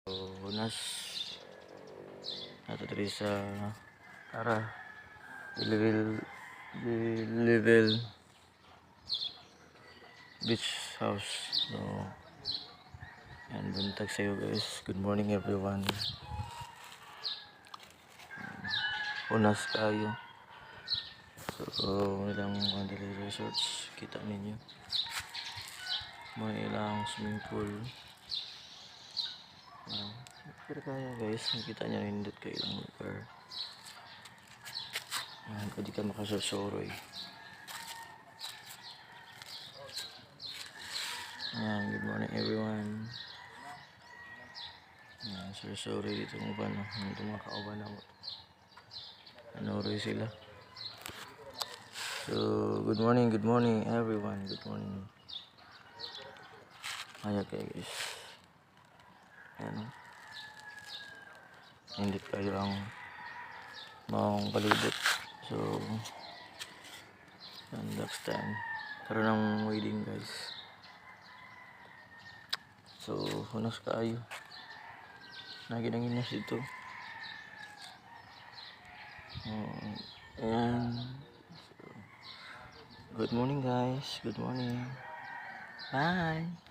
Nas nato diri sa Tara level beach house. So yan, buntag sa iyo guys, good morning everyone. Unas kayo. So ilang Mandalay Resorts, kita ninyo may ilang swimming pool. Pero kaya guys, nakita nyo nindot kayo ilang lugar. Pwede ka makasosoroy. Good morning everyone. Sorry dito mo ba no? Ito mga kauban na mo. Anoroy sila. So good morning everyone. Good morning. Ayan kayo guys. Ayan. Hindi kayo ang maong palibot. So next time karoon ng wedding guys. So hunas kayo. Naginangin dito. Ayan. So, good morning guys. Good morning. Bye.